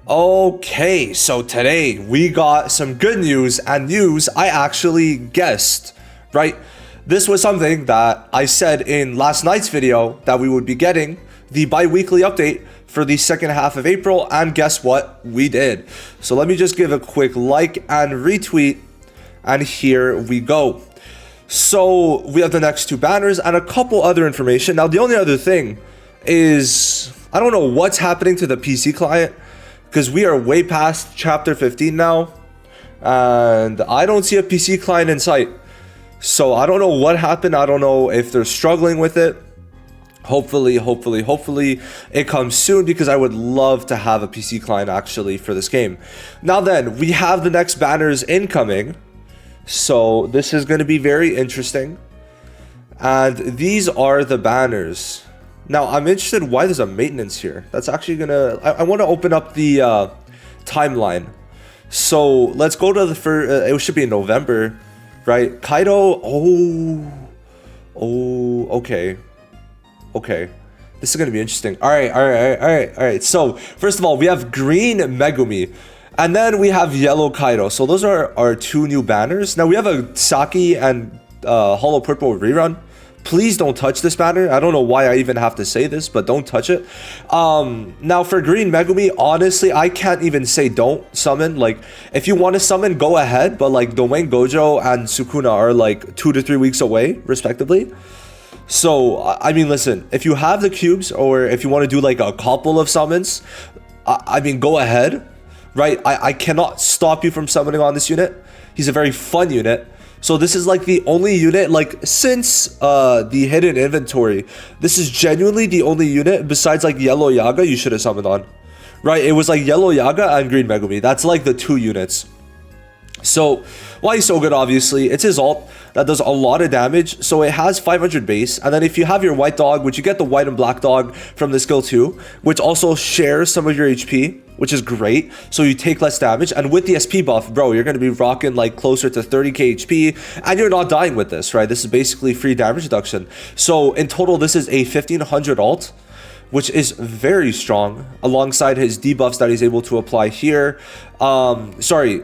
Okay, so today we got some good news and news I actually guessed, right? This was something that I said in last night's video that we would be getting the bi-weekly update for the second half of April, and guess what? We did. So let me just give a quick like and retweet, and here we go. So we have the next two banners and a couple other information. Now the only other thing is, I don't know what's happening to the PC client, because we are way past chapter 15 now, and I don't see a PC client in sight. So I don't know what happened. I don't know if they're struggling with it. Hopefully it comes soon, because I would love to have a PC client actually for this game. Now then, we have the next banners incoming. So this is going to be very interesting. And these are the banners. Now, I'm interested why there's a maintenance here. That's actually gonna... I want to open up the timeline. So, let's go to the first... it should be in November, right? Kaido... okay. Okay. This is gonna be interesting. Alright. So, first of all, we have green Megumi. And then we have yellow Kaido. So, those are our two new banners. Now, we have a Saki and Hollow Purple rerun. Please don't touch this banner. I don't know why I even have to say this, but don't touch it. Now for green Megumi, honestly, I can't even say don't summon. Like, if you want to summon, go ahead. But like, Domain Gojo and Sukuna are like 2 to 3 weeks away, respectively. So, I mean, listen, if you have the cubes, or if you want to do like a couple of summons, I mean, go ahead, right? I cannot stop you from summoning on this unit. He's a very fun unit. So this is like the only unit, like since the hidden inventory, this is genuinely the only unit besides like Yellow Yaga you should have summoned on, right? It was like Yellow Yaga and Green Megumi. That's like the two units. So why he's so good, obviously, it's his ult that does a lot of damage. So it has 500 base, and then if you have your white dog, which you get the white and black dog from the skill 2, which also shares some of your HP, which is great, so you take less damage. And with the SP buff, bro, you're going to be rocking like closer to 30k HP, and you're not dying with this, right? This is basically free damage reduction. So in total, this is a 1500 ult, which is very strong, alongside his debuffs that he's able to apply here. Sorry,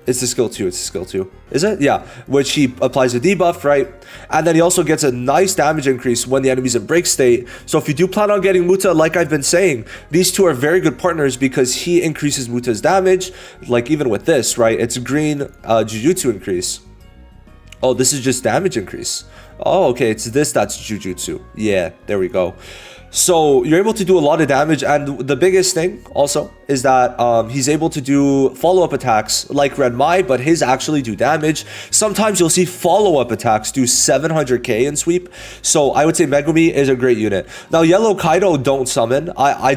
it's the skill 2, it's the skill 2. Is it? Yeah, which he applies a debuff, right? And then he also gets a nice damage increase when the enemy's in break state. So if you do plan on getting Muta, like I've been saying, these two are very good partners, because he increases Muta's damage. Like even with this, right? It's green Jujutsu increase. Oh, this is just damage increase. Oh, okay, it's this that's Jujutsu. Yeah, there we go. So you're able to do a lot of damage, and the biggest thing also is that he's able to do follow-up attacks like Red Mai, but his actually do damage. Sometimes you'll see follow-up attacks do 700k in sweep. So I would say Megumi is a great unit. Now Yellow Kaido, don't summon. I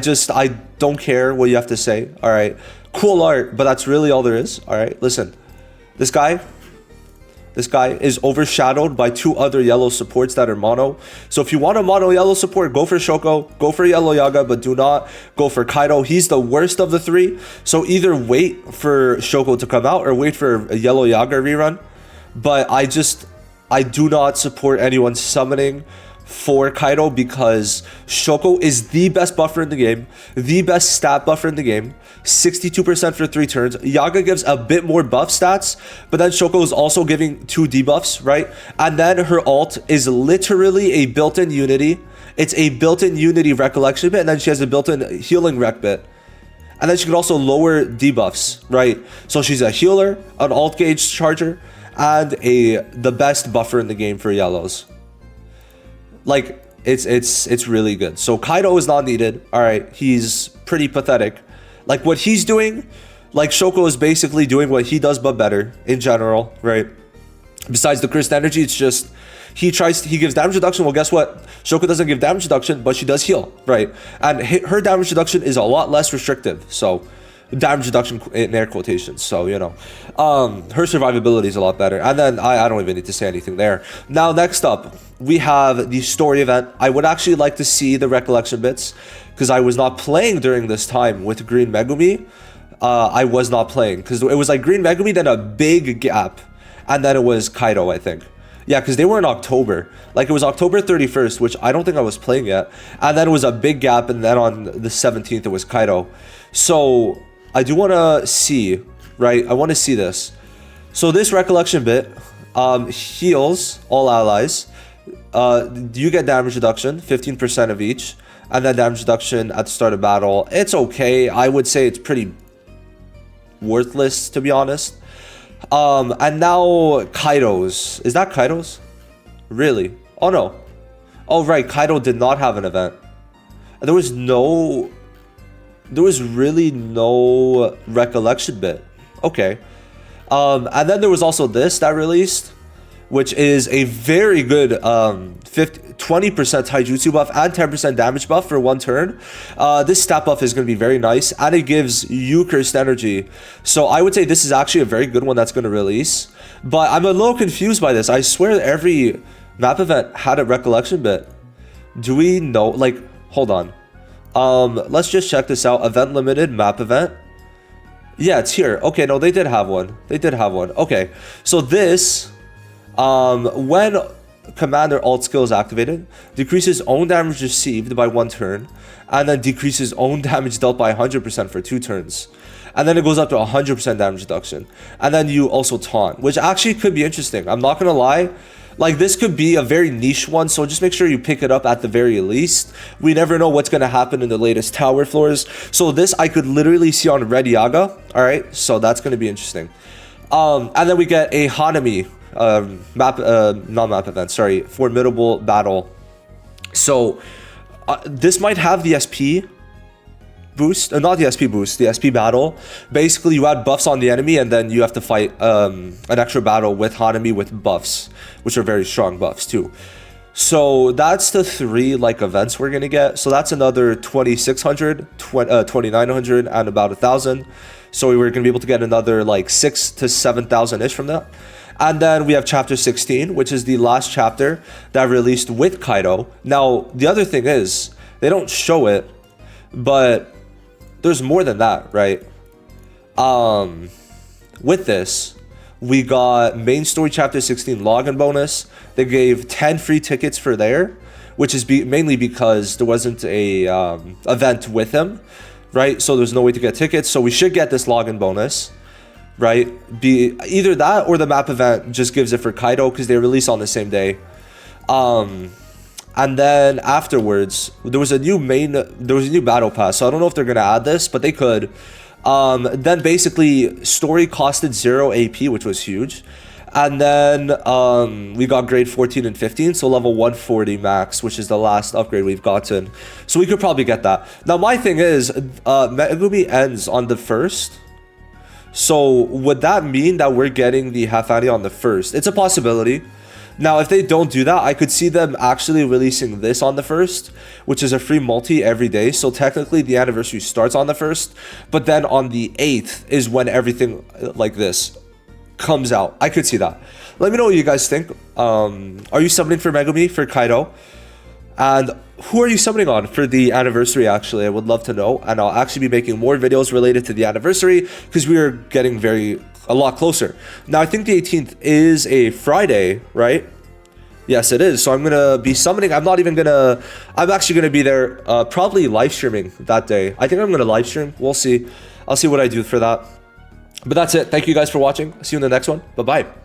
don't care what you have to say. All right, cool art, but that's really all there is. All right, listen, this guy is overshadowed by two other yellow supports that are mono. So if you want a mono yellow support, go for Shoko, go for Yellow Yaga, but do not go for Kaido. He's the worst of the three. So either wait for Shoko to come out or wait for a Yellow Yaga rerun. But I do not support anyone summoning for Kaido, because Shoko is the best buffer in the game, the best stat buffer in the game, 62% for 3 turns. Yaga gives a bit more buff stats, but then Shoko is also giving 2 debuffs, right? And then her ult is literally a built-in unity. It's a built-in unity recollection bit, and then she has a built-in healing rec bit. And then she can also lower debuffs, right? So she's a healer, an alt gauge charger, and the best buffer in the game for yellows. Like, it's really good. So Kaido is not needed. All right, he's pretty pathetic. Like what he's doing, like Shoko is basically doing what he does, but better in general, right? Besides the Cursed Energy, it's just he gives damage reduction. Well, guess what? Shoko doesn't give damage reduction, but she does heal, right? And her damage reduction is a lot less restrictive. So damage reduction in air quotations. So, you know, her survivability is a lot better. And then I don't even need to say anything there. Now, next up, we have the story event. I would actually like to see the recollection bits, because I was not playing during this time with Green Megumi. I was not playing because it was like Green Megumi, then a big gap, and then it was Kaido, I think. Yeah, because they were in October. Like, it was October 31st, which I don't think I was playing yet. And then it was a big gap, and then on the 17th, it was Kaido. So, I do want to see, right? I want to see this. So this recollection bit heals all allies. You get damage reduction, 15% of each, and then damage reduction at the start of battle. It's okay. I would say it's pretty worthless, to be honest. And now Kaido's. Is that Kaido's? Really? Oh no. Oh right, Kaido did not have an event. There was really no recollection bit. Okay. And then there was also this that released, which is a very good 20% taijutsu buff and 10% damage buff for one turn. This stat buff is going to be very nice, and it gives you cursed energy. So I would say this is actually a very good one that's going to release. But I'm a little confused by this. I swear every map event had a recollection bit. Do we know? Like, hold on. Let's just check this out. Event limited map event. Yeah, it's here. Okay, no, they did have one. They did have one. Okay, so this, when commander alt skill is activated, decreases own damage received by 1 turn, and then decreases own damage dealt by 100% for 2 turns. And then it goes up to 100% damage reduction. And then you also taunt, which actually could be interesting. I'm not gonna lie. Like, this could be a very niche one, so just make sure you pick it up at the very least. We never know what's going to happen in the latest tower floors. So this I could literally see on Red Yaga. Alright, so that's going to be interesting. And then we get a Hanami not map event, sorry, formidable battle. So this might have the SP boost, not the SP boost, the SP battle. Basically, you add buffs on the enemy, and then you have to fight an extra battle with Hanami with buffs, which are very strong buffs too. So that's the 3 like events we're gonna get. So that's another 2600, 2900, and about 1000. So we're gonna be able to get another like 6,000 to 7,000 ish from that. And then we have chapter 16, which is the last chapter that released with Kaido. Now the other thing is they don't show it, but there's more than that, right? With this, we got main story chapter 16 login bonus. They gave 10 free tickets for there, which is mainly because there wasn't a event with him, right? So there's no way to get tickets. So we should get this login bonus, right? Be either that or the map event just gives it for Kaido because they release on the same day. And then afterwards, there was a new battle pass. So I don't know if they're gonna add this, but they could. Then basically story costed 0 AP, which was huge. And then we got grade 14 and 15, so level 140 max, which is the last upgrade we've gotten. So we could probably get that. Now my thing is, Megumi ends on the 1st. So would that mean that we're getting the half annie on the 1st? It's a possibility. Now, if they don't do that, I could see them actually releasing this on the 1st, which is a free multi every day. So technically the anniversary starts on the 1st, but then on the 8th is when everything like this comes out. I could see that. Let me know what you guys think. Are you summoning for Megumi, for Kaido? And who are you summoning on for the anniversary, actually? I would love to know. And I'll actually be making more videos related to the anniversary because we are getting a lot closer. Now, I think the 18th is a Friday, right? Yes, it is. So I'm going to be summoning. I'm actually going to be there probably live streaming that day. I think I'm going to live stream. We'll see. I'll see what I do for that. But that's it. Thank you guys for watching. See you in the next one. Bye-bye.